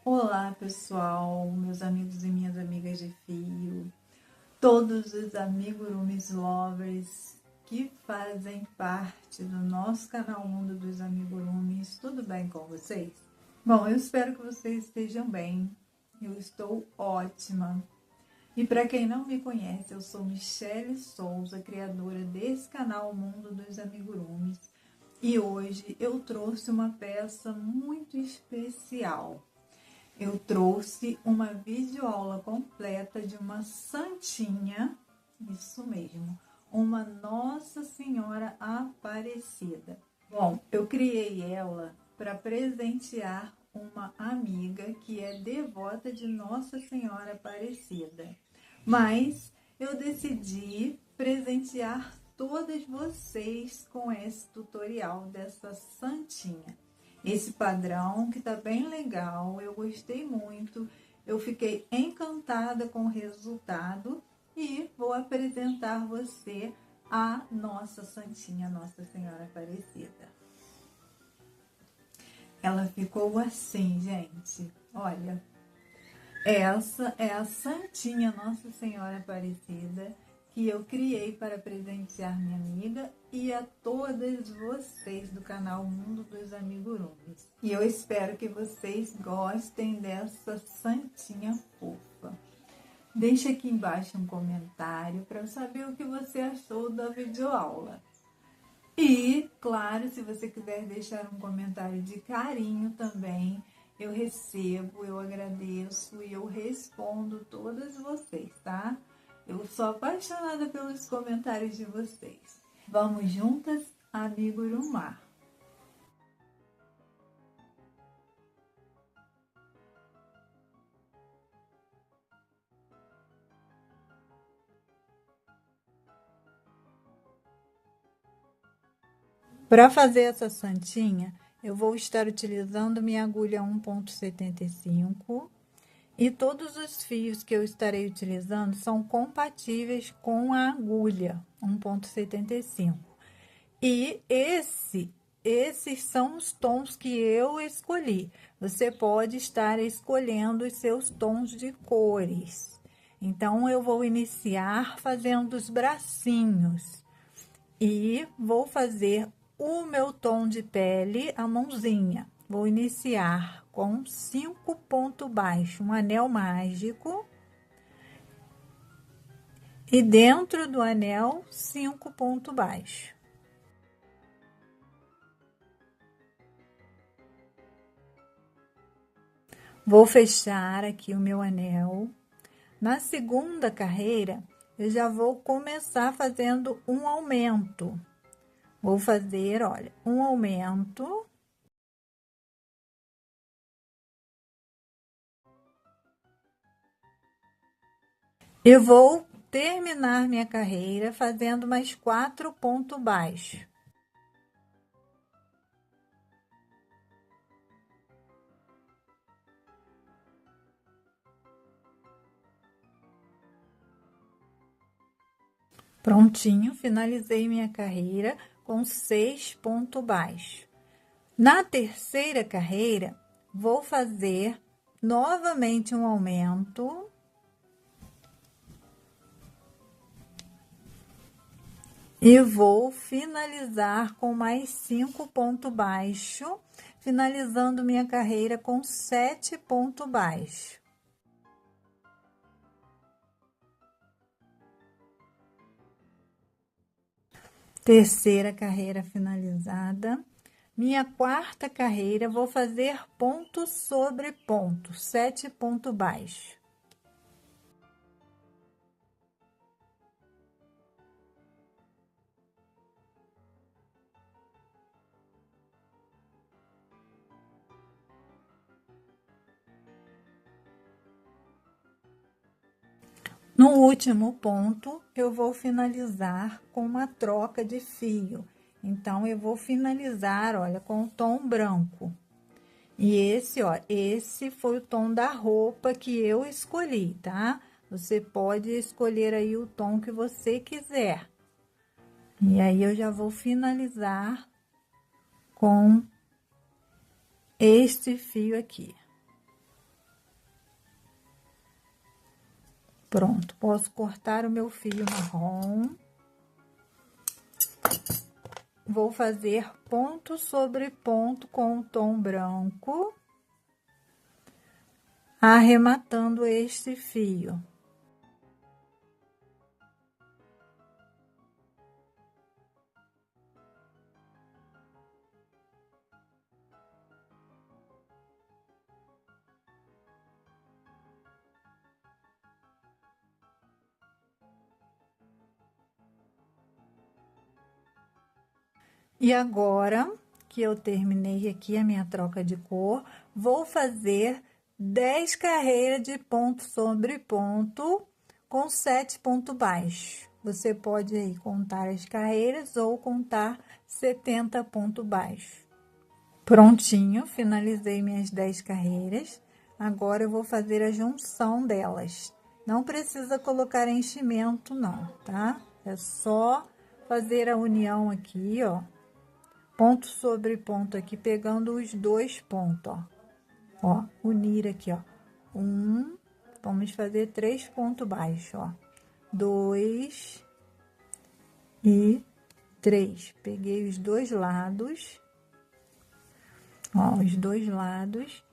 Olá, pessoal, meus amigos e minhas amigas de fio, todos os amigurumis lovers que fazem parte do nosso canal Mundo dos Amigurumis, tudo bem com vocês? Bom, eu espero que vocês estejam bem, eu estou ótima. E para quem não me conhece, eu sou Michele Souza, criadora desse canal Mundo dos Amigurumis, e hoje eu trouxe uma peça muito especial. Eu trouxe uma videoaula completa de uma santinha, isso mesmo, uma Nossa Senhora Aparecida. Bom, eu criei ela para presentear uma amiga que é devota de Nossa Senhora Aparecida. Mas eu decidi presentear todas vocês com esse tutorial dessa santinha. Esse padrão que tá bem legal, eu gostei muito, eu fiquei encantada com o resultado e vou apresentar você a nossa santinha, Nossa Senhora Aparecida. Ela ficou assim, gente, olha, essa é a santinha Nossa Senhora Aparecida que eu criei para presentear minha amiga e a todas vocês do canal Mundo dos Amigurumis. E eu espero que vocês gostem dessa santinha fofa. Deixa aqui embaixo um comentário para eu saber o que você achou da videoaula. E, claro, se você quiser deixar um comentário de carinho também, eu recebo, eu agradeço e eu respondo todas vocês, tá? Eu sou apaixonada pelos comentários de vocês. Vamos juntas, amigurumar. Para fazer essa santinha, eu vou estar utilizando minha agulha 1,75 e todos os fios que eu estarei utilizando são compatíveis com a agulha 1,75. E esses são os tons que eu escolhi. Você pode estar escolhendo os seus tons de cores. Então, eu vou iniciar fazendo os bracinhos e vou fazer o meu tom de pele, a mãozinha. Vou iniciar com 5 pontos baixos, um anel mágico. E dentro do anel, 5 pontos baixos. Vou fechar aqui o meu anel. Na segunda carreira, eu já vou começar fazendo um aumento. Vou fazer, olha, um aumento. Eu vou terminar minha carreira fazendo mais 4 pontos baixos. Prontinho, finalizei minha carreira com 6 pontos baixos. Na terceira carreira, vou fazer novamente um aumento. E vou finalizar com mais 5 pontos baixos, finalizando minha carreira com 7 pontos baixos. Terceira carreira finalizada. Minha quarta carreira, vou fazer ponto sobre ponto, 7 pontos baixos. No último ponto, eu vou finalizar com uma troca de fio. Então, eu vou finalizar, olha, com o tom branco. E esse, ó, esse foi o tom da roupa que eu escolhi, tá? Você pode escolher aí o tom que você quiser. E aí, eu já vou finalizar com este fio aqui. Pronto, posso cortar o meu fio marrom. Vou fazer ponto sobre ponto com o tom branco, arrematando este fio. E agora que eu terminei aqui a minha troca de cor, vou fazer 10 carreiras de ponto sobre ponto com 7 pontos baixos. Você pode aí contar as carreiras ou contar 70 pontos baixos. Prontinho, finalizei minhas 10 carreiras. Agora eu vou fazer a junção delas. Não precisa colocar enchimento não, tá? É só fazer a união aqui, ó. Ponto sobre ponto aqui, pegando os dois pontos, ó. Ó, unir aqui, ó. Vamos fazer 3 pontos baixos, ó. 2 e 3. Peguei os dois lados, ó, os dois lados,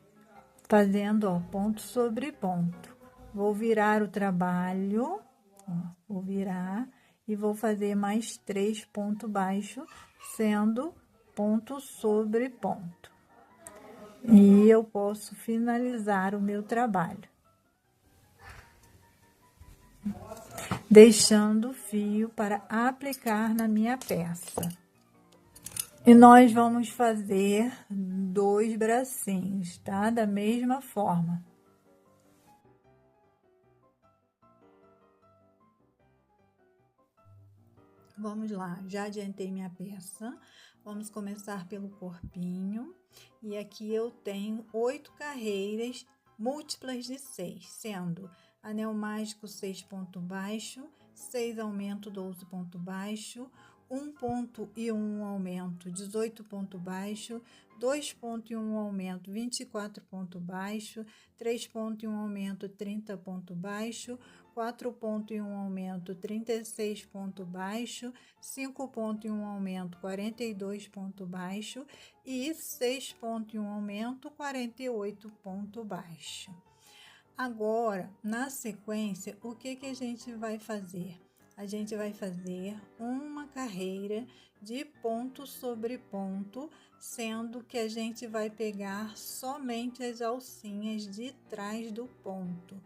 fazendo, ó, ponto sobre ponto. Vou virar o trabalho, ó, vou virar e vou fazer mais 3 pontos baixos, sendo ponto sobre ponto. E eu posso finalizar o meu trabalho, deixando o fio para aplicar na minha peça. E nós vamos fazer 2 bracinhos, tá? Da mesma forma. Vamos lá, já adiantei minha peça. Vamos começar pelo corpinho. E aqui eu tenho 8 carreiras múltiplas de 6, sendo anel mágico 6 ponto baixo, 6 aumento 12 ponto baixo, 1 ponto e 1 aumento 18 ponto baixo, 2 ponto e 1 aumento 24 ponto baixo, 3 ponto e 1 aumento 30 ponto baixo, 4 ponto e 1 aumento 36 ponto baixo, 5 ponto e 1 aumento 42 ponto baixo e 6 ponto e 1 aumento 48 ponto baixo. Agora, na sequência, o que a gente vai fazer? A gente vai fazer uma carreira de ponto sobre ponto, sendo que a gente vai pegar somente as alcinhas de trás do ponto.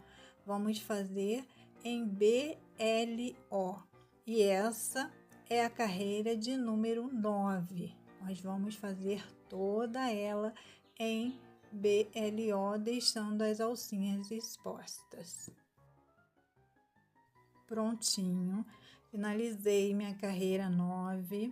Vamos fazer em BLO, e essa é a carreira de número 9. Nós vamos fazer toda ela em BLO, deixando as alcinhas expostas. Prontinho, finalizei minha carreira 9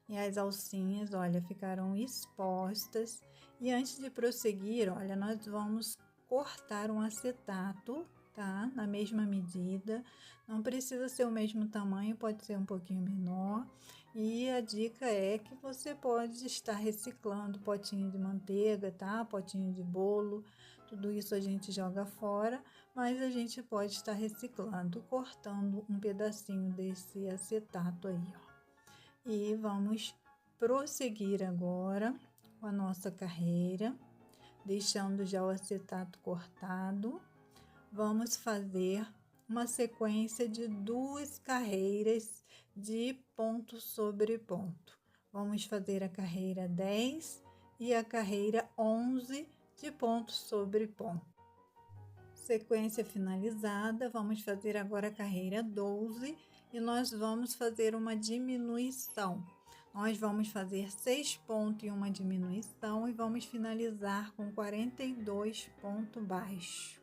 e as alcinhas, olha, ficaram expostas. E antes de prosseguir, olha, nós vamos cortar um acetato, tá? Na mesma medida, não precisa ser o mesmo tamanho, pode ser um pouquinho menor. E a dica é que você pode estar reciclando potinho de manteiga, tá? Potinho de bolo, tudo isso a gente joga fora, mas a gente pode estar reciclando, cortando um pedacinho desse acetato aí, ó. E vamos prosseguir agora com a nossa carreira, deixando já o acetato cortado. Vamos fazer uma sequência de 2 carreiras de ponto sobre ponto. Vamos fazer a carreira 10 e a carreira 11 de ponto sobre ponto. Sequência finalizada, vamos fazer agora a carreira 12 e nós vamos fazer uma diminuição. Nós vamos fazer 6 pontos e uma diminuição e vamos finalizar com 42 pontos baixos.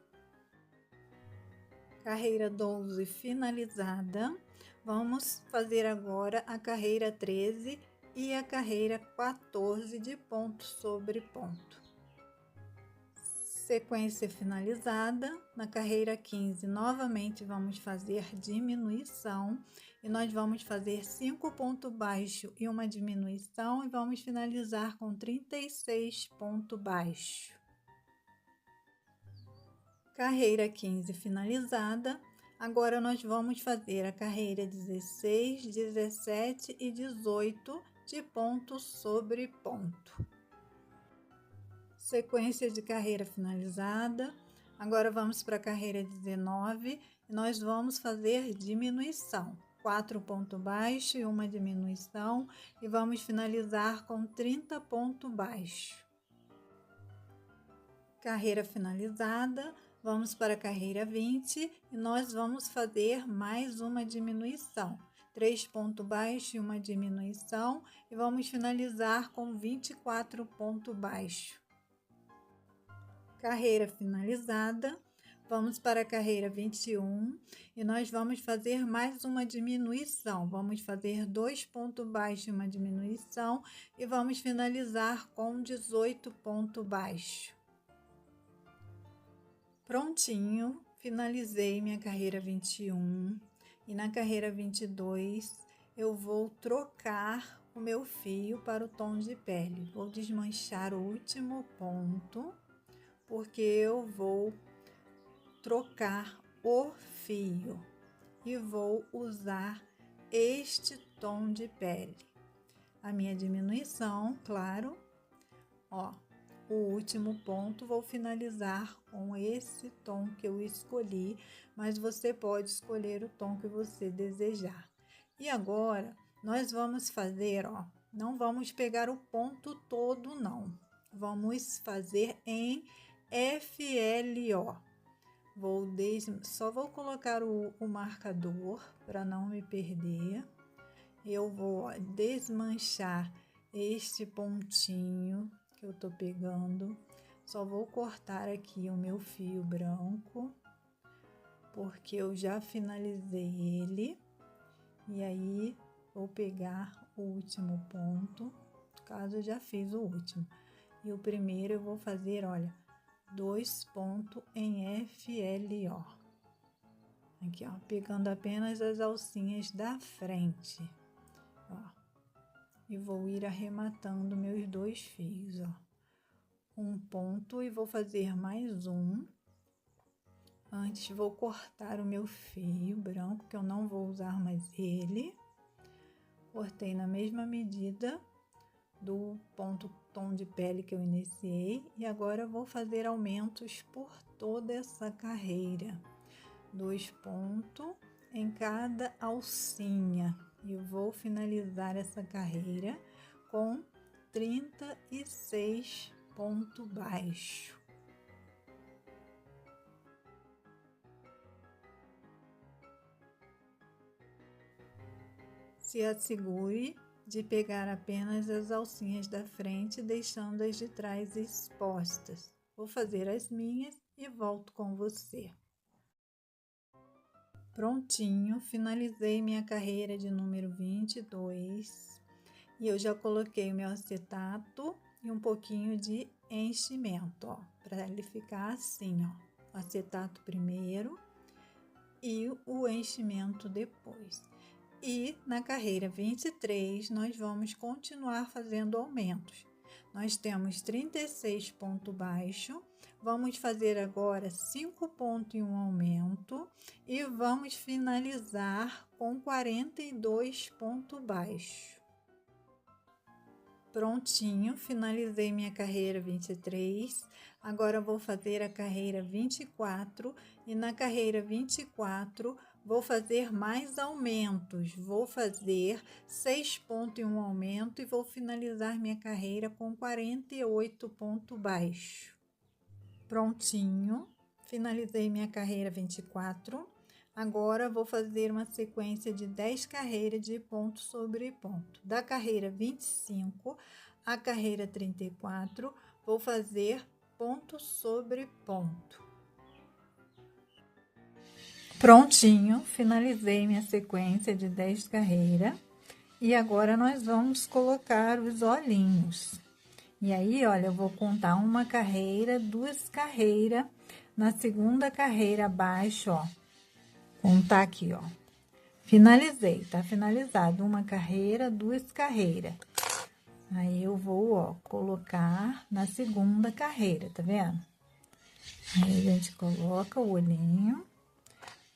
Carreira 12 finalizada, vamos fazer agora a carreira 13 e a carreira 14 de ponto sobre ponto. Sequência finalizada, na carreira 15 novamente vamos fazer diminuição e nós vamos fazer 5 pontos baixos e uma diminuição e vamos finalizar com 36 pontos baixos. Carreira 15 finalizada, Agora, nós vamos fazer a carreira 16, 17 e 18 de ponto sobre ponto. Sequência de carreira finalizada. Agora, vamos para a carreira 19 e nós vamos fazer diminuição. 4 pontos baixos e uma diminuição e vamos finalizar com 30 pontos baixos. Carreira finalizada. Vamos para a carreira 20 e nós vamos fazer mais uma diminuição. 3 pontos baixos e uma diminuição e vamos finalizar com 24 pontos baixos. Carreira finalizada. Vamos para a carreira 21 e nós vamos fazer mais uma diminuição. Vamos fazer 2 pontos baixos e uma diminuição e vamos finalizar com 18 pontos baixos. Prontinho, finalizei minha carreira 21 e na carreira 22 eu vou trocar o meu fio para o tom de pele. Vou desmanchar o último ponto, porque eu vou trocar o fio e vou usar este tom de pele. A minha diminuição, claro, ó. O último ponto, vou finalizar com esse tom que eu escolhi, mas você pode escolher o tom que você desejar. E agora, nós vamos fazer, ó, não vamos pegar o ponto todo, não. Vamos fazer em FLO. Só vou colocar o marcador para não me perder. Eu vou, ó, desmanchar este pontinho que eu tô pegando. Só vou cortar aqui o meu fio branco, porque eu já finalizei ele. E aí, vou pegar o último ponto, no caso eu já fiz o último. E o primeiro eu vou fazer, olha, 2 pontos em FLO. Aqui, ó, pegando apenas as alcinhas da frente, ó. E vou ir arrematando meus 2 fios, ó. Um ponto e vou fazer mais um. Antes vou cortar o meu fio branco, que eu não vou usar mais ele. Cortei na mesma medida do ponto tom de pele que eu iniciei. E agora eu vou fazer aumentos por toda essa carreira. 2 pontos em cada alcinha. E vou finalizar essa carreira com 36 pontos baixos. Se assegure de pegar apenas as alcinhas da frente, deixando as de trás expostas. Vou fazer as minhas e volto com você. Prontinho, finalizei minha carreira de número 22 e eu já coloquei o meu acetato e um pouquinho de enchimento, ó, para ele ficar assim, ó, o acetato primeiro e o enchimento depois. E na carreira 23 nós vamos continuar fazendo aumentos. Nós temos 36 pontos baixos. Vamos fazer agora 5 pontos em um aumento e vamos finalizar com 42 pontos baixos. Prontinho, finalizei minha carreira 23. Agora vou fazer a carreira 24 e na carreira 24 vou fazer mais aumentos. Vou fazer 6 pontos em um aumento e vou finalizar minha carreira com 48 pontos baixos. Prontinho, finalizei minha carreira 24. Agora, vou fazer uma sequência de 10 carreiras de ponto sobre ponto. Da carreira 25 à carreira 34, vou fazer ponto sobre ponto. Prontinho, finalizei minha sequência de 10 carreiras. E agora, nós vamos colocar os olhinhos. E aí, olha, eu vou contar uma carreira, 2 carreiras. Na segunda carreira abaixo, ó, contar aqui, ó. Finalizei, tá finalizado. Uma carreira, 2 carreiras. Aí, eu vou, ó, colocar na segunda carreira, tá vendo? Aí, a gente coloca o olhinho.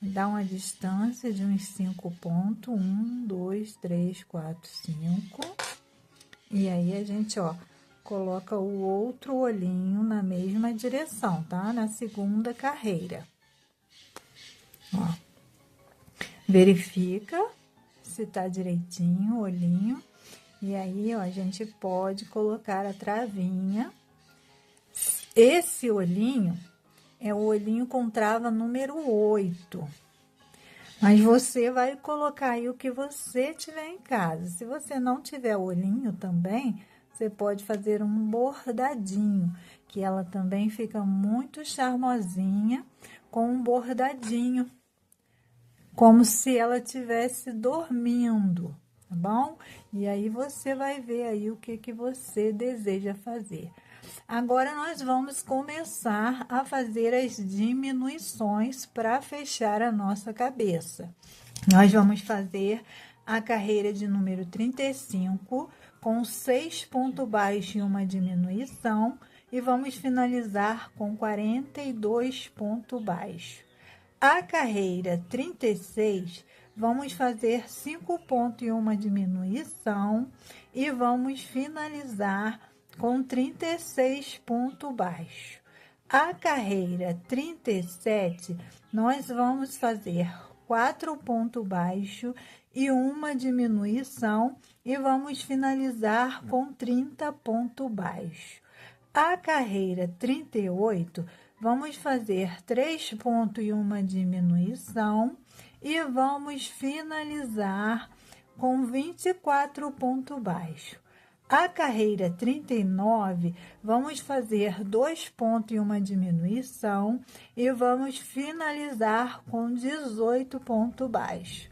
Dá uma distância de uns 5 pontos, 1, 2, 3, 4, 5. E aí, a gente, ó, coloca o outro olhinho na mesma direção, tá? Na segunda carreira. Ó. Verifica se tá direitinho o olhinho. E aí, ó, a gente pode colocar a travinha. Esse olhinho é o olhinho com trava número 8. Mas você vai colocar aí o que você tiver em casa. Se você não tiver olhinho também, você pode fazer um bordadinho, que ela também fica muito charmosinha com um bordadinho, como se ela estivesse dormindo, tá bom? E aí, você vai ver aí o que você deseja fazer. Agora, nós vamos começar a fazer as diminuições para fechar a nossa cabeça. Nós vamos fazer a carreira de número 35, com 6 pontos baixos e uma diminuição, e vamos finalizar com 42 pontos baixos. A carreira 36, vamos fazer 5 pontos e uma diminuição, e vamos finalizar com 36 pontos baixos. A carreira 37, nós vamos fazer 4 pontos baixos e uma diminuição, e vamos finalizar com 30 pontos baixos. A carreira 38, vamos fazer 3 pontos e uma diminuição, e vamos finalizar com 24 pontos baixos. A carreira 39, vamos fazer 2 pontos e uma diminuição, e vamos finalizar com 18 pontos baixos.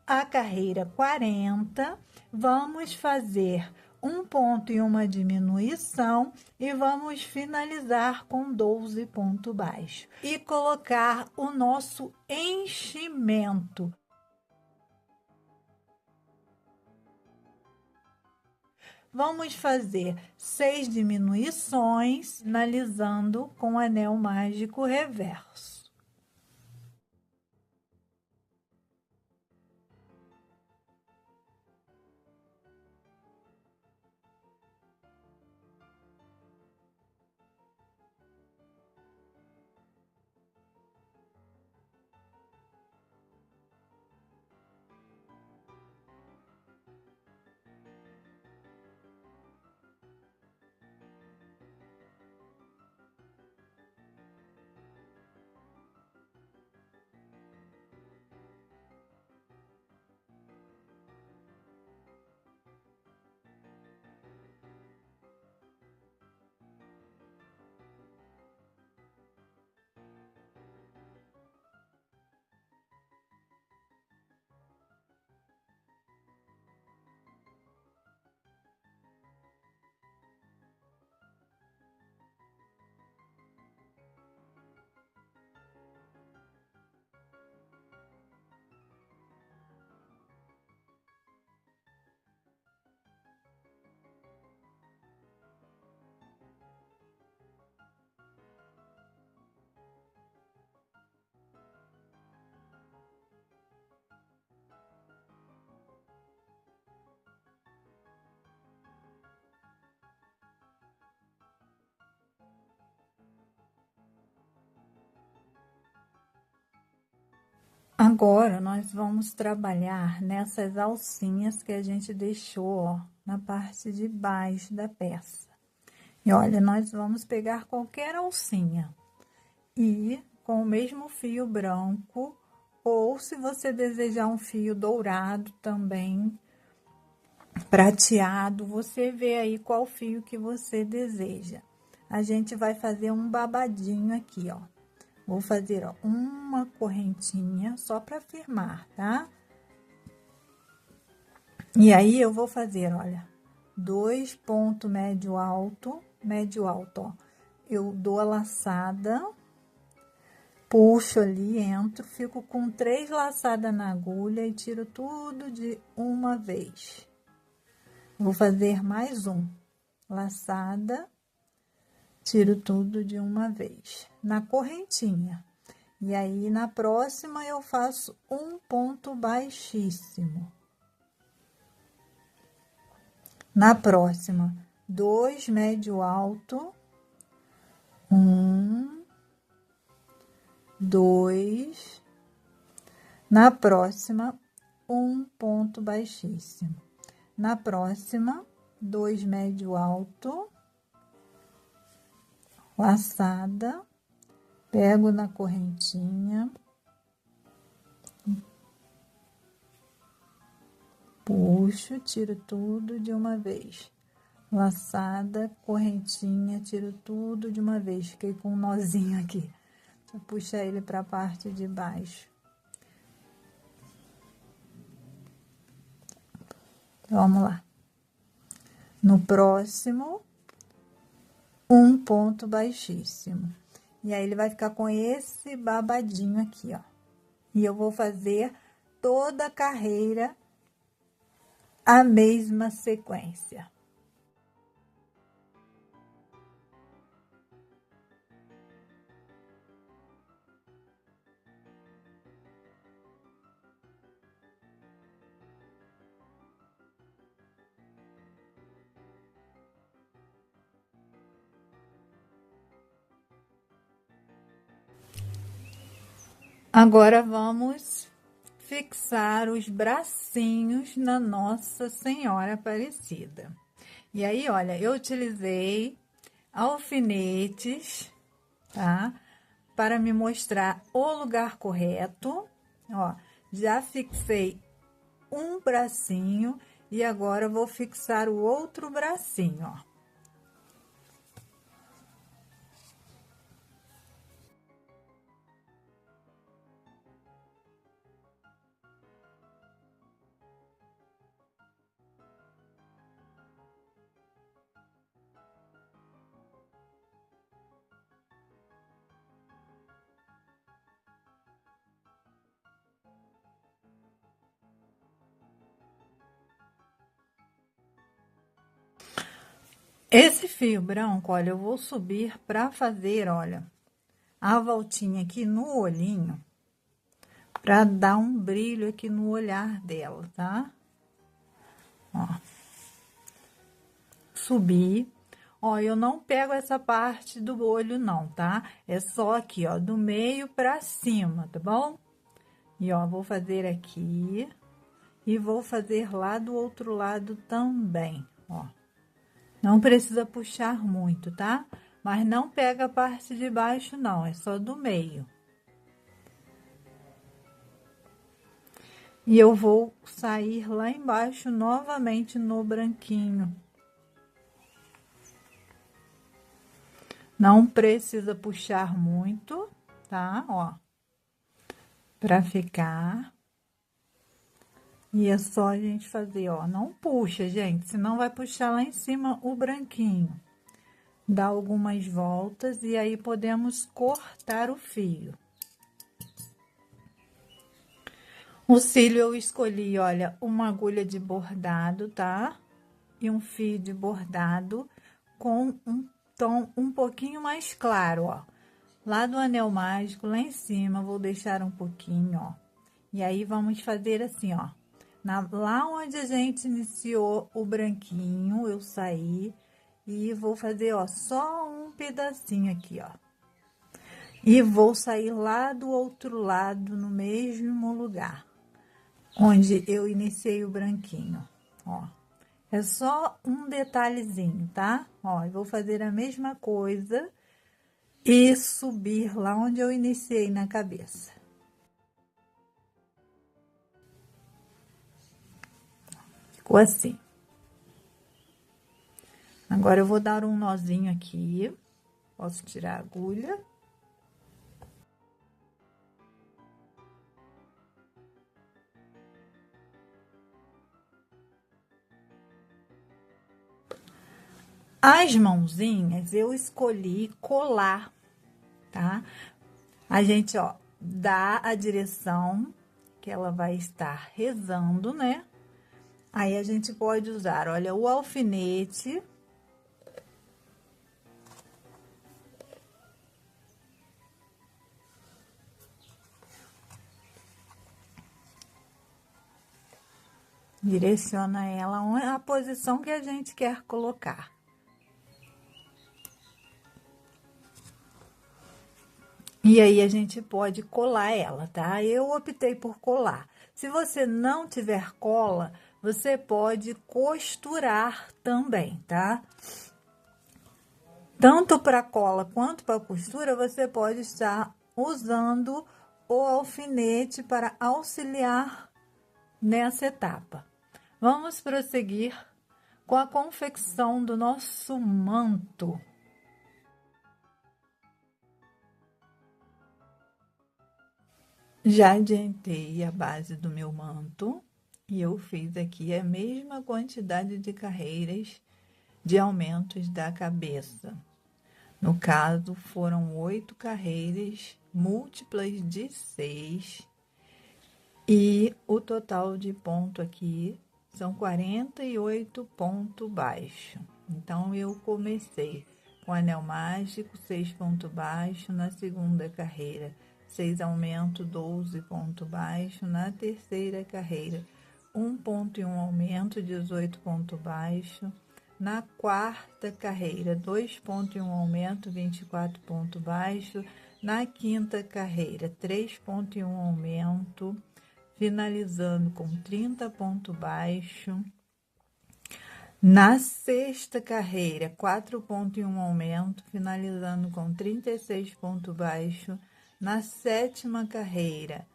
A carreira 40, vamos fazer 1 ponto e uma diminuição, e vamos finalizar com 12 pontos baixos. E colocar o nosso enchimento. Vamos fazer 6 diminuições, finalizando com o anel mágico reverso. Agora, nós vamos trabalhar nessas alcinhas que a gente deixou, ó, na parte de baixo da peça. E olha, nós vamos pegar qualquer alcinha e com o mesmo fio branco, ou se você desejar um fio dourado também, prateado, você vê aí qual fio que você deseja. A gente vai fazer um babadinho aqui, ó. Vou fazer, ó, uma correntinha só para firmar, tá? E aí, eu vou fazer, olha, 2 pontos médio alto, ó. Eu dou a laçada, puxo ali, entro, fico com 3 laçadas na agulha e tiro tudo de uma vez. Vou fazer mais um, laçada, tiro tudo de uma vez, na correntinha. E aí, na próxima, eu faço um ponto baixíssimo. Na próxima, 2 médio alto, 1, 2. Na próxima, um ponto baixíssimo. Na próxima, 2 médio alto, laçada, pego na correntinha, puxo, tiro tudo de uma vez. Laçada, correntinha, tiro tudo de uma vez. Fiquei com um nozinho aqui. Deixa eu puxar ele para a parte de baixo. Vamos lá. No próximo, um ponto baixíssimo. E aí, ele vai ficar com esse babadinho aqui, ó. E eu vou fazer toda a carreira a mesma sequência. Agora, vamos fixar os bracinhos na Nossa Senhora Aparecida. E aí, olha, eu utilizei alfinetes, tá? Para me mostrar o lugar correto. Ó, já fixei um bracinho e agora vou fixar o outro bracinho, ó. Esse fio branco, olha, eu vou subir para fazer, olha, a voltinha aqui no olhinho, para dar um brilho aqui no olhar dela, tá? Ó. Subi. Ó, eu não pego essa parte do olho não, tá? É só aqui, ó, do meio para cima, tá bom? E, ó, vou fazer aqui e vou fazer lá do outro lado também, ó. Não precisa puxar muito, tá? Mas não pega a parte de baixo, não, é só do meio. E eu vou sair lá embaixo novamente no branquinho. Não precisa puxar muito, tá? Ó, pra ficar. E é só a gente fazer, ó, não puxa, gente, senão vai puxar lá em cima o branquinho. Dá algumas voltas e aí podemos cortar o fio. O cílio eu escolhi, olha, uma agulha de bordado, tá? E um fio de bordado com um tom um pouquinho mais claro, ó. Lá do anel mágico, lá em cima, vou deixar um pouquinho, ó. E aí, vamos fazer assim, ó. Lá onde a gente iniciou o branquinho, eu saí e vou fazer, ó, só um pedacinho aqui, ó. E vou sair lá do outro lado, no mesmo lugar, onde eu iniciei o branquinho, ó. É só um detalhezinho, tá? Ó, eu vou fazer a mesma coisa e subir lá onde eu iniciei na cabeça. Ficou assim. Agora, eu vou dar um nozinho aqui. Posso tirar a agulha. As mãozinhas, eu escolhi colar, tá? A gente, ó, dá a direção que ela vai estar rezando, né? Aí, a gente pode usar, olha, o alfinete. Direciona ela a posição que a gente quer colocar. E aí a gente pode colar ela, tá? Eu optei por colar. Se você não tiver cola, você pode costurar também, tá? Tanto para cola quanto para costura, você pode estar usando o alfinete para auxiliar nessa etapa. Vamos prosseguir com a confecção do nosso manto. Já adiantei a base do meu manto e eu fiz aqui a mesma quantidade de carreiras de aumentos da cabeça. No caso, foram 8 carreiras múltiplas de 6 e o total de ponto aqui são 48 pontos baixos. Então, eu comecei com anel mágico, 6 pontos baixos, na segunda carreira 6 aumento, 12 pontos baixos, na terceira carreira 1 ponto e 1 aumento, 18 pontos baixos, na quarta carreira 2 pontos e 1 aumento, 24 pontos baixos, na quinta carreira 3 pontos e 1 aumento, finalizando com 30 pontos baixos. Na sexta carreira, 4 pontos e 1 aumento, finalizando com 36 pontos baixos. Na sétima carreira,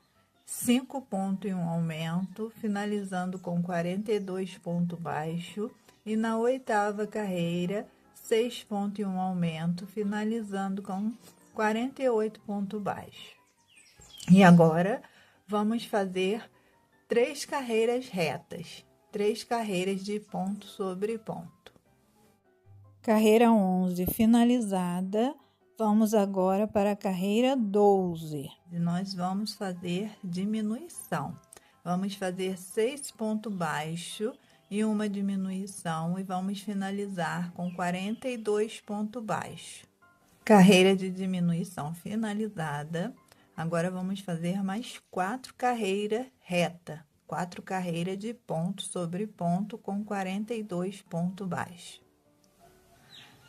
5 pontos e 1 aumento, finalizando com 42 pontos baixos. E na oitava carreira, 6 pontos e 1 aumento, finalizando com 48 pontos baixos. E agora, vamos fazer 3 carreiras retas, 3 carreiras de ponto sobre ponto. Carreira 11 finalizada, vamos agora para a carreira 12. E nós vamos fazer diminuição. Vamos fazer 6 pontos baixos e uma diminuição e vamos finalizar com 42 pontos baixos. Carreira de diminuição finalizada. Agora, vamos fazer mais 4 carreiras reta, 4 carreiras de ponto sobre ponto com 42 pontos baixos.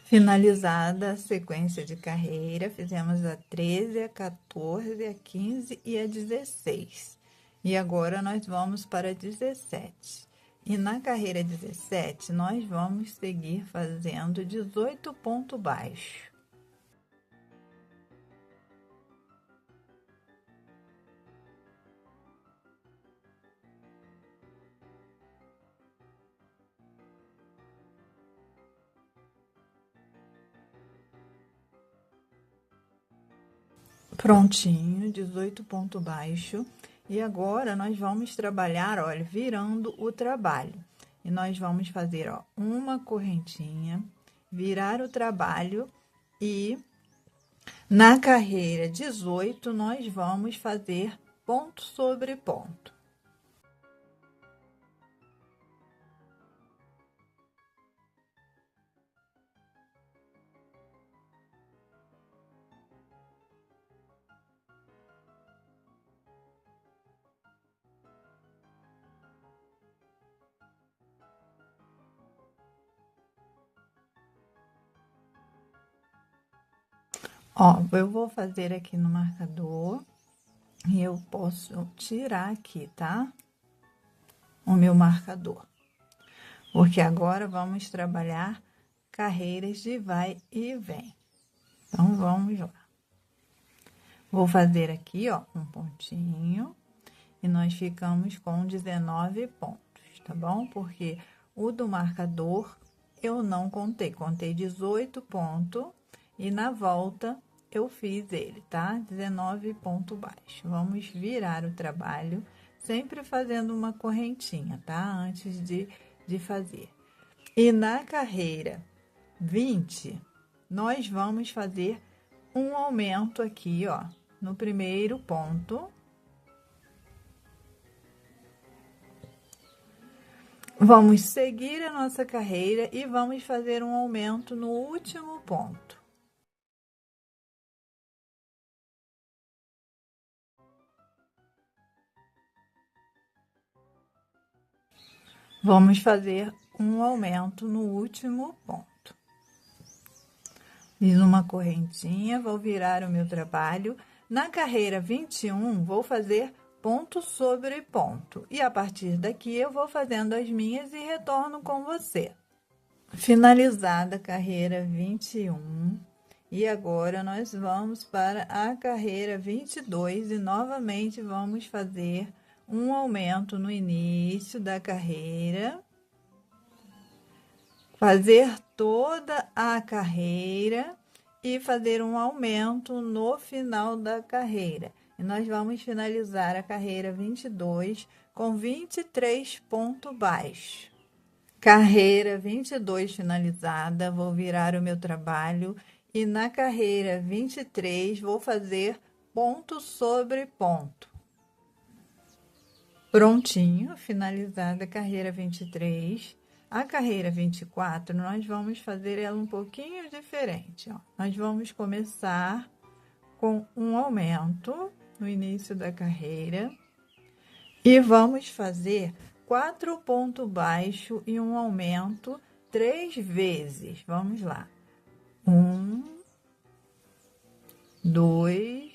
Finalizada a sequência de carreira, fizemos a 13, a 14, a 15 e a 16. E agora, nós vamos para a 17. E na carreira 17, nós vamos seguir fazendo 18 pontos baixos. Prontinho, 18 pontos baixos. E agora, nós vamos trabalhar, olha, virando o trabalho. E nós vamos fazer, ó, uma correntinha, virar o trabalho e na carreira 18, nós vamos fazer ponto sobre ponto. Ó, eu vou fazer aqui no marcador e eu posso tirar aqui, tá? O meu marcador. Porque agora vamos trabalhar carreiras de vai e vem. Então, vamos lá. Vou fazer aqui, ó, um pontinho e nós ficamos com 19 pontos, tá bom? Porque o do marcador eu não contei, contei 18 pontos e na volta eu fiz ele, tá? 19 pontos baixos. Vamos virar o trabalho, sempre fazendo uma correntinha, tá? Antes de fazer. E na carreira 20, nós vamos fazer um aumento aqui, ó, no primeiro ponto. Vamos seguir a nossa carreira e vamos fazer um aumento no último ponto. Vamos fazer um aumento no último ponto. Fiz uma correntinha, vou virar o meu trabalho. Na carreira 21, vou fazer ponto sobre ponto. E a partir daqui, eu vou fazendo as minhas e retorno com você. Finalizada a carreira 21. E agora, nós vamos para a carreira 22 e novamente vamos fazer um aumento no início da carreira. Fazer toda a carreira e fazer um aumento no final da carreira. E nós vamos finalizar a carreira 22 com 23 pontos baixos. Carreira 22 finalizada, vou virar o meu trabalho e na carreira 23 vou fazer ponto sobre ponto. Prontinho, finalizada a carreira 23. A carreira 24, nós vamos fazer ela um pouquinho diferente, ó. Nós vamos começar com um aumento no início da carreira e vamos fazer 4 pontos baixos e um aumento 3 vezes. Vamos lá. 1, 2,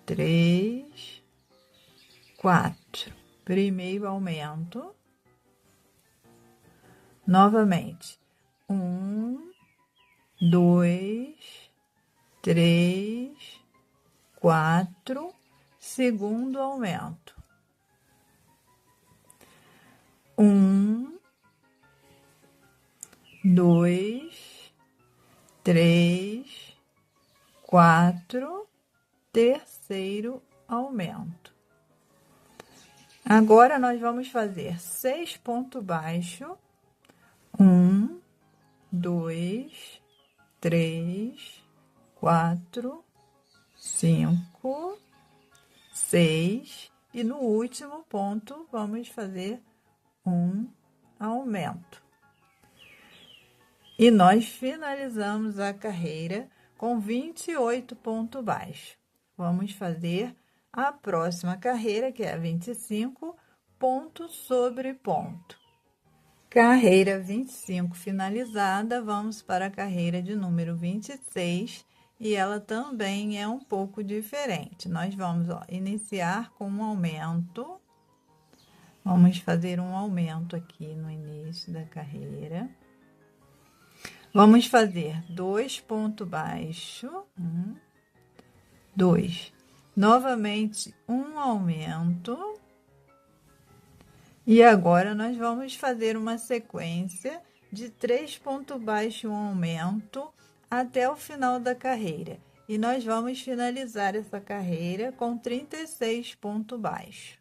3, 4. Primeiro aumento. Novamente, 1, 2, 3, 4, segundo aumento. 1, 2, 3, 4, terceiro aumento. Agora, nós vamos fazer 6 pontos baixos. 1, 2, 3, 4, 5, 6 e no último ponto vamos fazer um aumento. E nós finalizamos a carreira com 28 pontos baixos. Vamos fazer a próxima carreira, que é a 25, ponto sobre ponto. Carreira 25 finalizada, vamos para a carreira de número 26 e ela também é um pouco diferente. Nós vamos, ó, iniciar com um aumento. Vamos fazer um aumento aqui no início da carreira. Vamos fazer 2 pontos baixos. 1, 2. Novamente, um aumento. E agora, nós vamos fazer uma sequência de 3 pontos baixos, um aumento, até o final da carreira. E nós vamos finalizar essa carreira com 36 pontos baixos.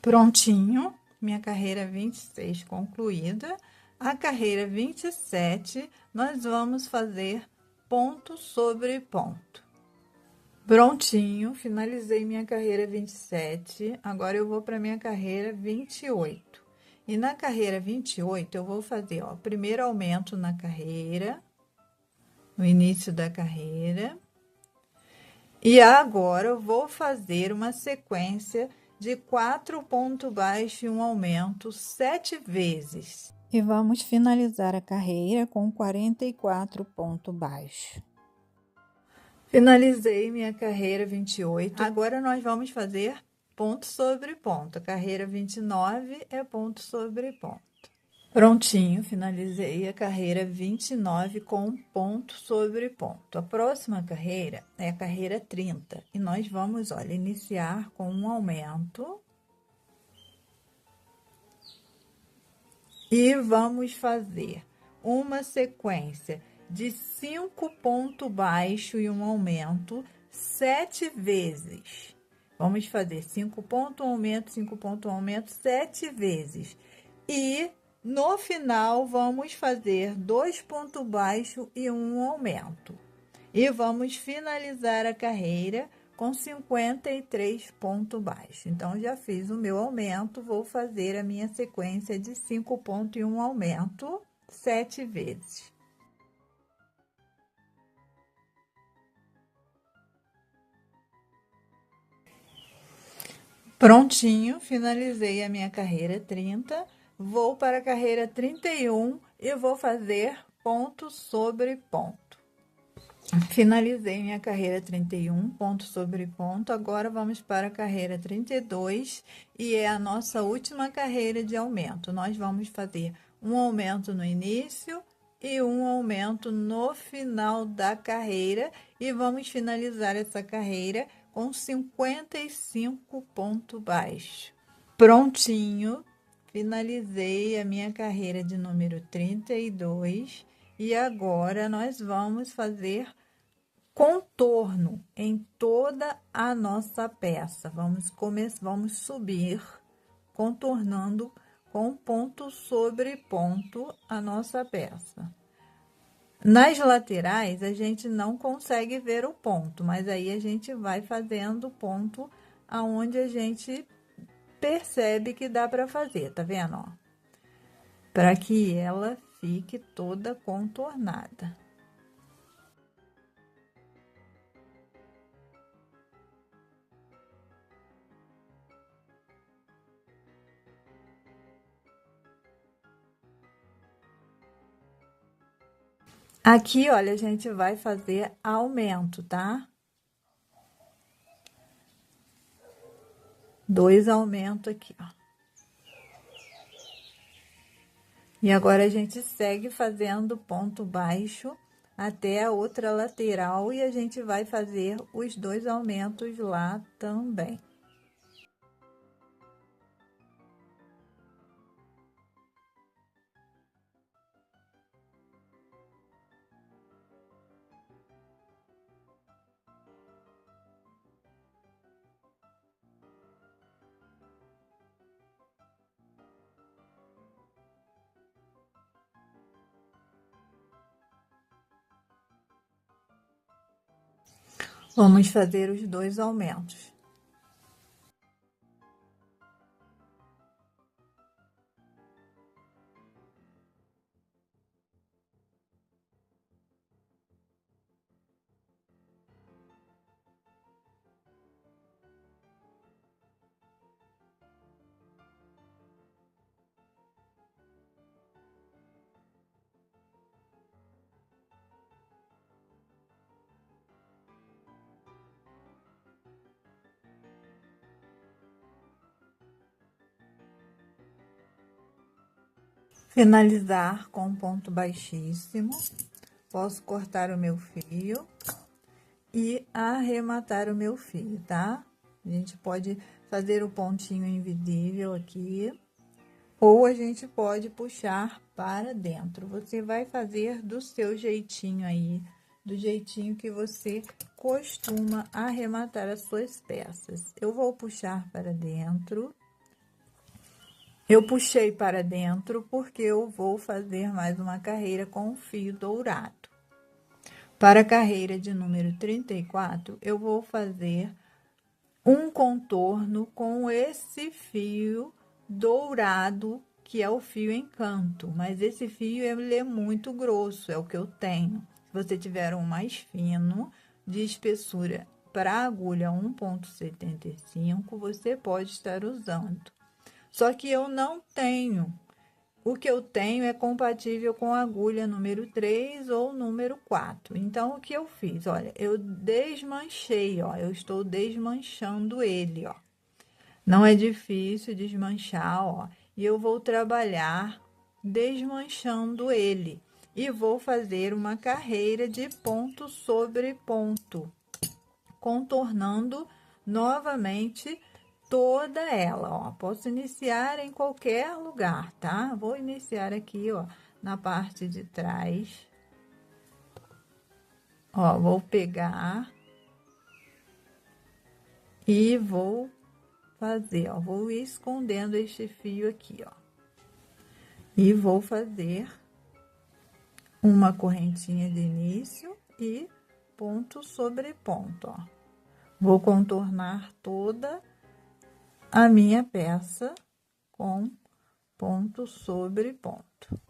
Prontinho, minha carreira 26 concluída. A carreira 27, nós vamos fazer ponto sobre ponto. Prontinho, finalizei minha carreira 27, agora eu vou para minha carreira 28. E na carreira 28, eu vou fazer, ó, primeiro aumento na carreira, no início da carreira. E agora eu vou fazer uma sequência de 4 pontos baixos e um aumento 7 vezes. E vamos finalizar a carreira com 44 pontos baixos. Finalizei minha carreira 28. Agora, nós vamos fazer ponto sobre ponto. A carreira 29 é ponto sobre ponto. Prontinho, finalizei a carreira 29 com ponto sobre ponto. A próxima carreira é a carreira 30. E nós vamos, olha, iniciar com um aumento. E vamos fazer uma sequência de 5 pontos baixos e um aumento 7 vezes. Vamos fazer 5 pontos, aumento, 5 pontos, aumento 7 vezes. E no final, vamos fazer 2 pontos baixos e um aumento. E vamos finalizar a carreira com 53 pontos baixos. Então, já fiz o meu aumento, vou fazer a minha sequência de 5 pontos e um aumento 7 vezes. Prontinho, finalizei a minha carreira 30, vou para a carreira 31 e vou fazer ponto sobre ponto. Finalizei minha carreira 31, ponto sobre ponto, agora vamos para a carreira 32 e é a nossa última carreira de aumento. Nós vamos fazer um aumento no início e um aumento no final da carreira e vamos finalizar essa carreira com 55 pontos baixos. Prontinho, finalizei a minha carreira de número 32 e agora nós vamos fazer contorno em toda a nossa peça. Vamos subir contornando com ponto sobre ponto a nossa peça. Nas laterais, a gente não consegue ver o ponto, mas aí a gente vai fazendo ponto aonde a gente percebe que dá para fazer, tá vendo, ó? Para que ela fique toda contornada. Aqui, olha, a gente vai fazer aumento, tá? 2 aumentos aqui, ó. E agora a gente segue fazendo ponto baixo até a outra lateral e a gente vai fazer os 2 aumentos lá também. Vamos fazer os 2 aumentos. Finalizar com ponto baixíssimo. Posso cortar o meu fio e arrematar o meu fio, tá? A gente pode fazer o pontinho invisível aqui, ou a gente pode puxar para dentro. Você vai fazer do seu jeitinho aí, do jeitinho que você costuma arrematar as suas peças. Eu vou puxar para dentro. Eu puxei para dentro porque eu vou fazer mais uma carreira com fio dourado. Para a carreira de número 34, eu vou fazer um contorno com esse fio dourado, que é o fio encanto, mas esse fio ele é muito grosso, é o que eu tenho. Se você tiver um mais fino, de espessura para agulha 1,75, você pode estar usando. Só que eu não tenho. O que eu tenho é compatível com a agulha número 3 ou número 4. Então, o que eu fiz? Olha, eu desmanchei, ó. Eu estou desmanchando ele, ó. Não é difícil desmanchar, ó. E eu vou trabalhar desmanchando ele. E vou fazer uma carreira de ponto sobre ponto, contornando novamente toda ela, ó. Posso iniciar em qualquer lugar, tá? Vou iniciar aqui, ó, na parte de trás. Ó, vou pegar e vou fazer, ó, vou ir escondendo este fio aqui, ó. E vou fazer uma correntinha de início e ponto sobre ponto, ó. Vou contornar toda a minha peça com ponto sobre ponto.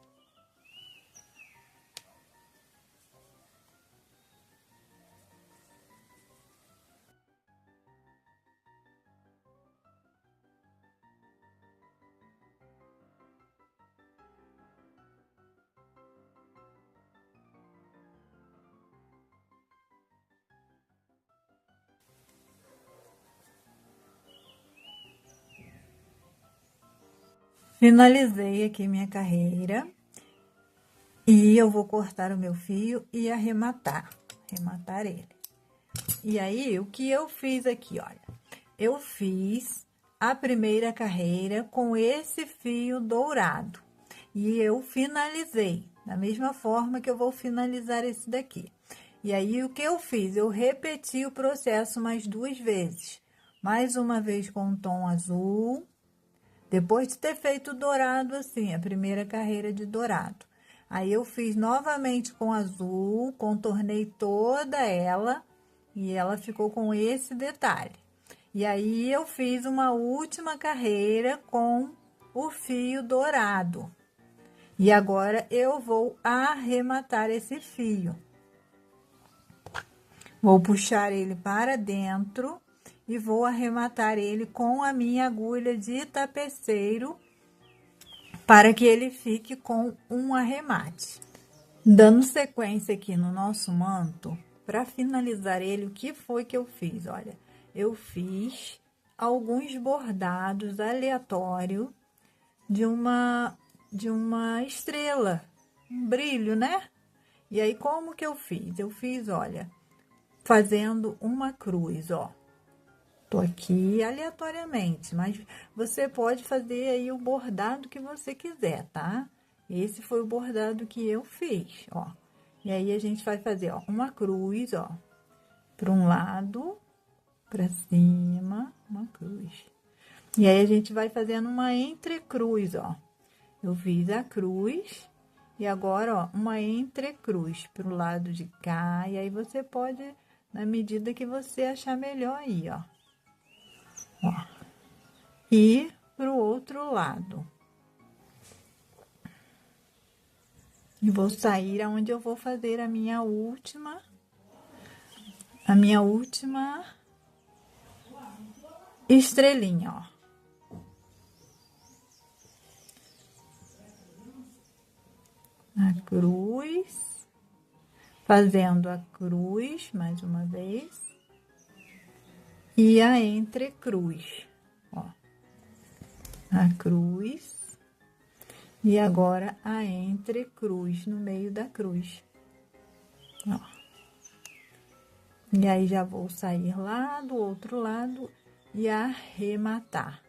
Finalizei aqui minha carreira e eu vou cortar o meu fio e arrematar ele. E aí, o que eu fiz aqui, olha, eu fiz a primeira carreira com esse fio dourado e eu finalizei da mesma forma que eu vou finalizar esse daqui. E aí, o que eu fiz? Eu repeti o processo mais 2 vezes. Mais uma vez com o tom azul, depois de ter feito o dourado assim, a primeira carreira de dourado. Aí, eu fiz novamente com azul, contornei toda ela e ela ficou com esse detalhe. E aí, eu fiz uma última carreira com o fio dourado. E agora, eu vou arrematar esse fio. Vou puxar ele para dentro e vou arrematar ele com a minha agulha de tapeceiro para que ele fique com um arremate. Dando sequência aqui no nosso manto, para finalizar ele, o que foi que eu fiz? Olha, eu fiz alguns bordados aleatórios de uma estrela, um brilho, né? E aí, como que eu fiz? Eu fiz, olha, fazendo uma cruz, ó. Tô aqui aleatoriamente, mas você pode fazer aí o bordado que você quiser, tá? Esse foi o bordado que eu fiz, ó. E aí, a gente vai fazer, ó, uma cruz, ó, para um lado, para cima, uma cruz. E aí, a gente vai fazendo uma entrecruz, ó. Eu fiz a cruz e agora, ó, uma entrecruz pro lado de cá. E aí, você pode, na medida que você achar melhor aí, ó. Ó. E pro outro lado. E vou sair aonde eu vou fazer a minha última estrelinha, ó. A cruz, fazendo a cruz mais uma vez. E a entrecruz, ó. A cruz. E agora, a entrecruz no meio da cruz, ó. E aí, já vou sair lá do outro lado e arrematar.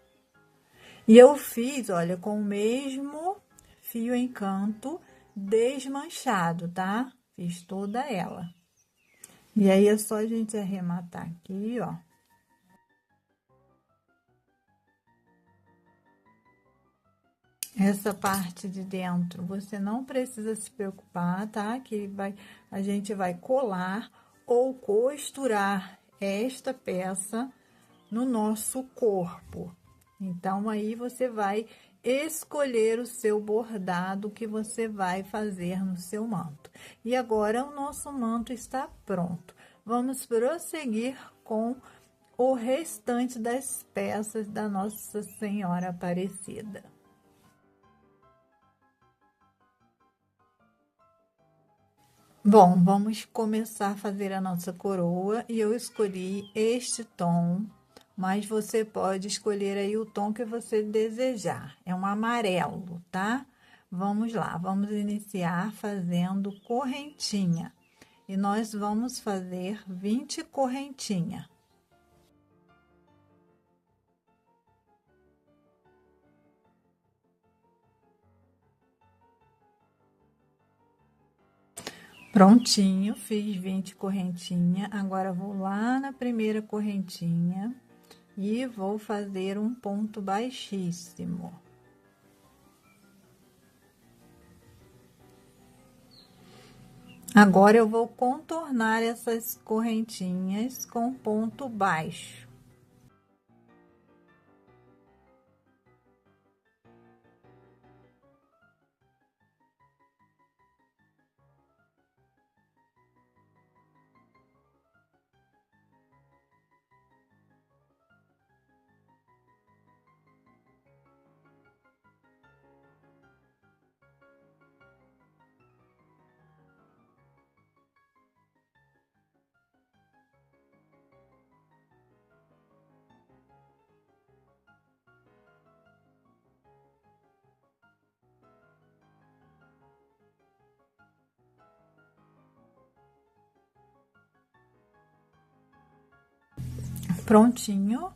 E eu fiz, olha, com o mesmo fio encanto desmanchado, tá? Fiz toda ela. E aí, é só a gente arrematar aqui, ó. Essa parte de dentro, você não precisa se preocupar, tá? Que a gente vai colar ou costurar esta peça no nosso corpo. Então, aí você vai escolher o seu bordado que você vai fazer no seu manto. E agora, o nosso manto está pronto. Vamos prosseguir com o restante das peças da Nossa Senhora Aparecida. Bom, vamos começar a fazer a nossa coroa e eu escolhi este tom, mas você pode escolher aí o tom que você desejar. É um amarelo, tá? Vamos lá, vamos iniciar fazendo correntinha. E nós vamos fazer 20 correntinha. Prontinho, fiz 20 correntinha. Agora, vou lá na primeira correntinha e vou fazer um ponto baixíssimo. Agora, eu vou contornar essas correntinhas com ponto baixo. Prontinho,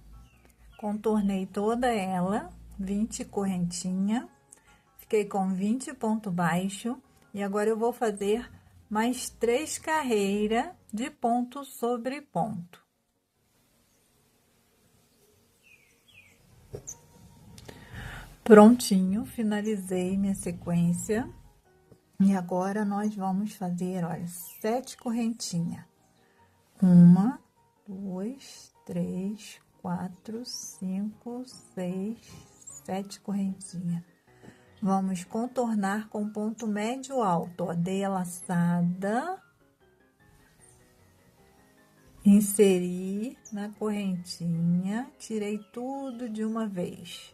contornei toda ela, 20 correntinha, fiquei com 20 ponto baixo, e agora eu vou fazer mais 3 carreiras de ponto sobre ponto. Prontinho, finalizei minha sequência. E agora, nós vamos fazer, olha, 7 correntinhas. 1, 2, 3, 4, 5, 6, 7 correntinhas. Vamos contornar com ponto médio alto, ó. Dei a laçada. Inseri na correntinha, tirei tudo de uma vez.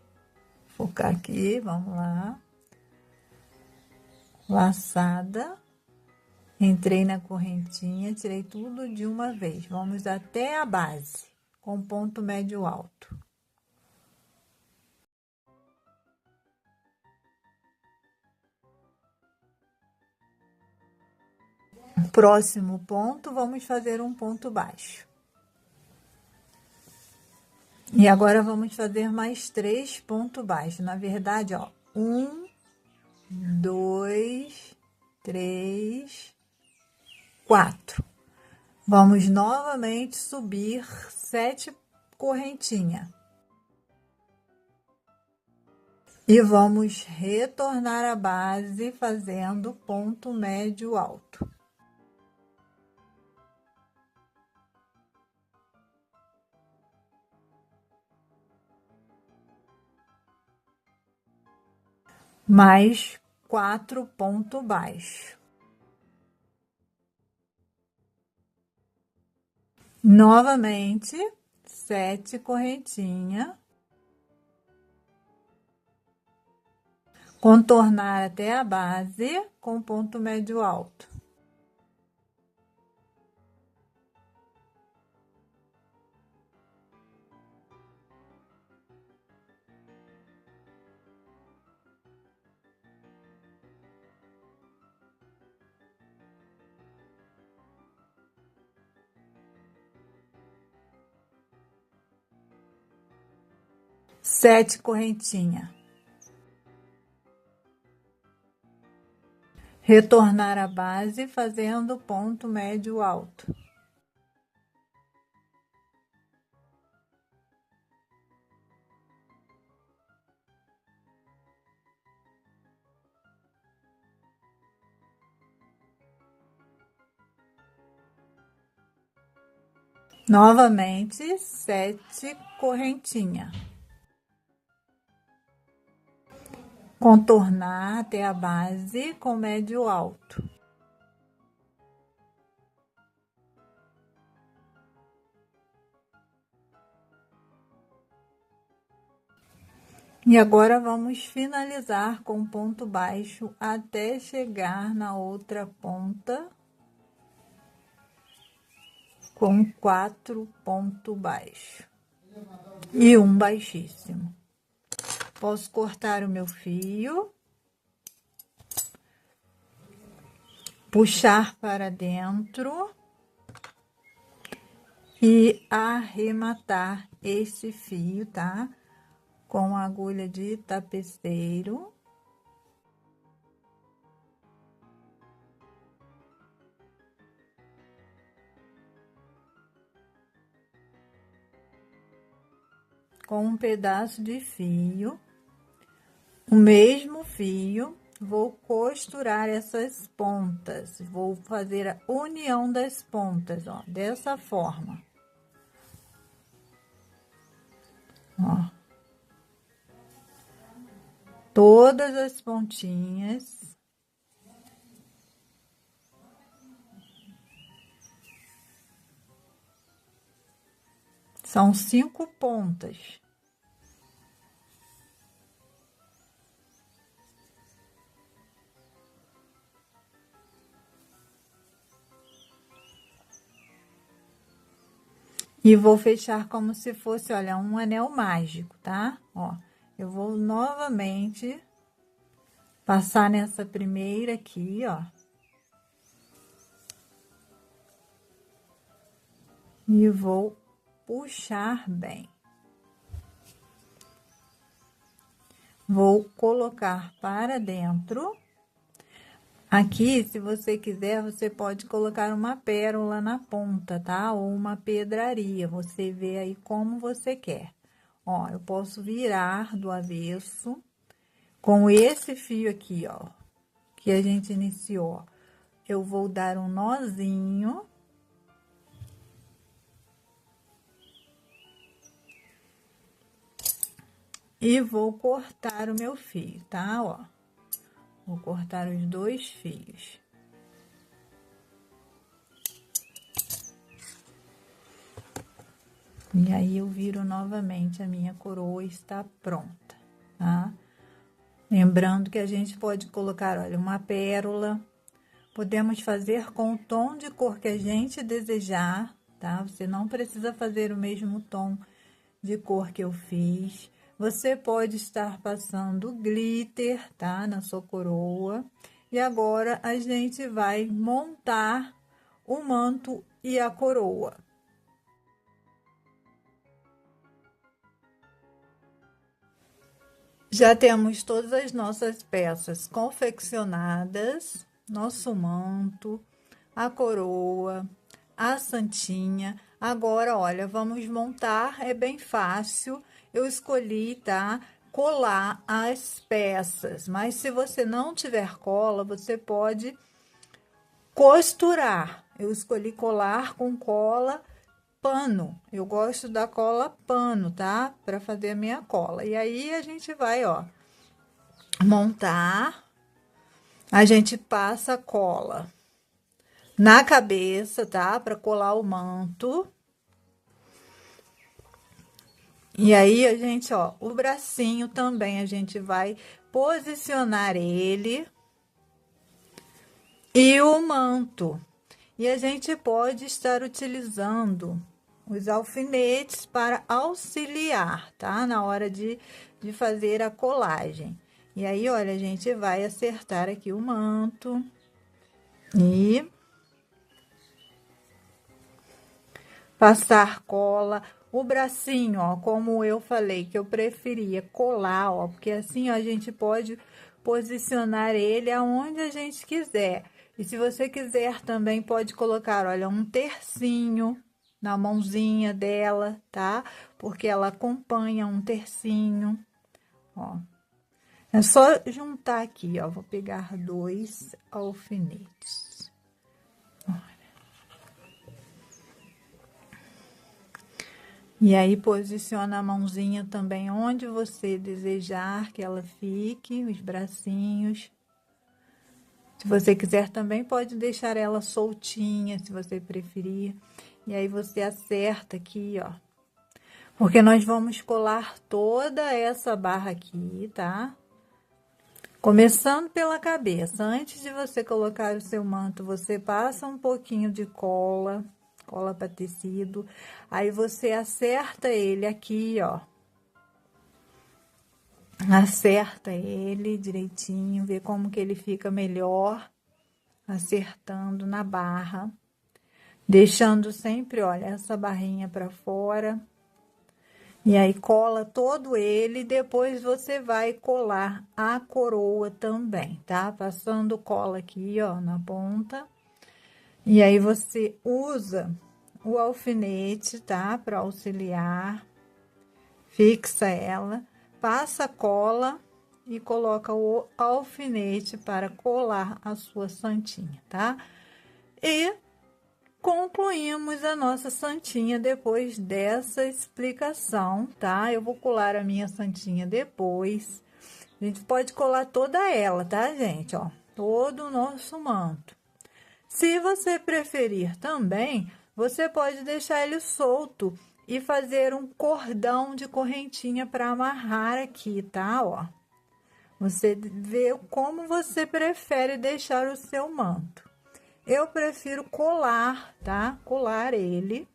Focar aqui, vamos lá. Laçada, entrei na correntinha, tirei tudo de uma vez. Vamos até a base, com ponto médio alto. Próximo ponto, vamos fazer um ponto baixo. E agora, vamos fazer mais 3 pontos baixos. Na verdade, ó, 1, 2, 3, 4. Vamos novamente subir 7 correntinhas. E vamos retornar à base fazendo ponto médio alto. Mais 4 pontos baixos. Novamente, 7 correntinhas. Contornar até a base com ponto médio alto. Sete correntinhas. Retornar a base fazendo ponto médio alto. Novamente, 7 correntinhas. Contornar até a base com médio alto. E agora, vamos finalizar com ponto baixo até chegar na outra ponta com 4 pontos baixos e um baixíssimo. Posso cortar o meu fio, puxar para dentro e arrematar esse fio, tá? Com a agulha de tapeceiro. Com um pedaço de fio, o mesmo fio, vou costurar essas pontas, vou fazer a união das pontas, ó, dessa forma. Ó. Todas as pontinhas. São 5 pontas. E vou fechar como se fosse, olha, um anel mágico, tá? Ó, eu vou novamente passar nessa primeira aqui, ó. E vou puxar bem. Vou colocar para dentro. Aqui, se você quiser, você pode colocar uma pérola na ponta, tá? Ou uma pedraria, você vê aí como você quer. Ó, eu posso virar do avesso com esse fio aqui, ó, que a gente iniciou. Eu vou dar um nozinho. E vou cortar o meu fio, tá? Ó, vou cortar os 2 fios. E aí, eu viro novamente, a minha coroa está pronta, tá? Lembrando que a gente pode colocar, olha, uma pérola. Podemos fazer com o tom de cor que a gente desejar, tá? Você não precisa fazer o mesmo tom de cor que eu fiz. Você pode estar passando glitter, tá? Na sua coroa. E agora, a gente vai montar o manto e a coroa. Já temos todas as nossas peças confeccionadas, nosso manto, a coroa, a santinha. Agora, olha, vamos montar, é bem fácil. Eu escolhi, tá? Colar as peças, mas se você não tiver cola, você pode costurar. Eu escolhi colar com cola pano. Eu gosto da cola pano, tá? Para fazer a minha cola. E aí a gente vai, ó, montar. A gente passa cola na cabeça, tá? Para colar o manto. E aí a gente, ó, o bracinho também a gente vai posicionar ele e o manto. E a gente pode estar utilizando os alfinetes para auxiliar, tá? Na hora de fazer a colagem. E aí, olha, a gente vai acertar aqui o manto e passar cola. O bracinho, ó, como eu falei, que eu preferia colar, ó, porque assim, ó, a gente pode posicionar ele aonde a gente quiser. E se você quiser também pode colocar, olha, um tercinho na mãozinha dela, tá? Porque ela acompanha um tercinho, ó. É só juntar aqui, ó, vou pegar 2 alfinetes. E aí, posiciona a mãozinha também onde você desejar que ela fique, os bracinhos. Se você quiser também pode deixar ela soltinha, se você preferir. E aí, você acerta aqui, ó. Porque nós vamos colar toda essa barra aqui, tá? Começando pela cabeça. Antes de você colocar o seu manto, você passa um pouquinho de cola para tecido. Aí você acerta ele aqui, ó. Acerta ele direitinho, vê como que ele fica melhor, acertando na barra. Deixando sempre, olha, essa barrinha para fora. E aí, cola todo ele, depois você vai colar a coroa também, tá? Passando cola aqui, ó, na ponta. E aí, você usa o alfinete, tá? Para auxiliar. Fixa ela, passa cola e coloca o alfinete para colar a sua santinha, tá? E concluímos a nossa santinha depois dessa explicação, tá? Eu vou colar a minha santinha depois. A gente pode colar toda ela, tá, gente? Ó, todo o nosso manto. Se você preferir também, você pode deixar ele solto e fazer um cordão de correntinha para amarrar aqui, tá? Ó, você vê como você prefere deixar o seu manto. Eu prefiro colar, tá? Colar ele,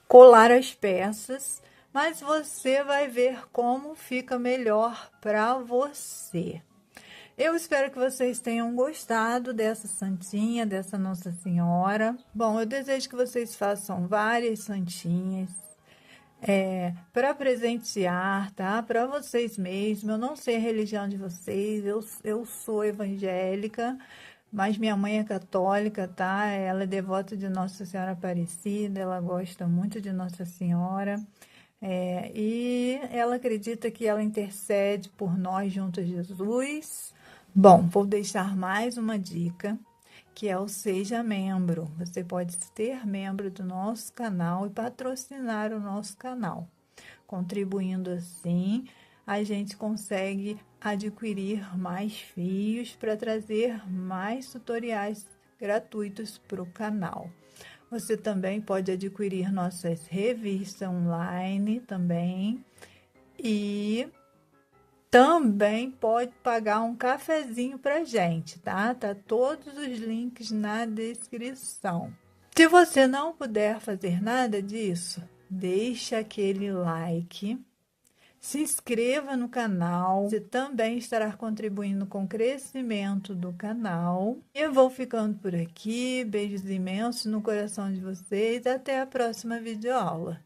colar as peças, mas você vai ver como fica melhor para você. Eu espero que vocês tenham gostado dessa santinha, dessa Nossa Senhora. Bom, eu desejo que vocês façam várias santinhas para presentear, tá? Para vocês mesmos. Eu não sei a religião de vocês, eu sou evangélica, mas minha mãe é católica, tá? Ela é devota de Nossa Senhora Aparecida, ela gosta muito de Nossa Senhora. E ela acredita que ela intercede por nós junto a Jesus. Bom, vou deixar mais uma dica, que é o Seja Membro. Você pode ser membro do nosso canal e patrocinar o nosso canal. Contribuindo assim, a gente consegue adquirir mais fios para trazer mais tutoriais gratuitos para o canal. Você também pode adquirir nossas revistas online também e também pode pagar um cafezinho pra gente, tá? Tá todos os links na descrição. Se você não puder fazer nada disso, deixa aquele like, se inscreva no canal, você também estará contribuindo com o crescimento do canal. Eu vou ficando por aqui, beijos imensos no coração de vocês, até a próxima videoaula.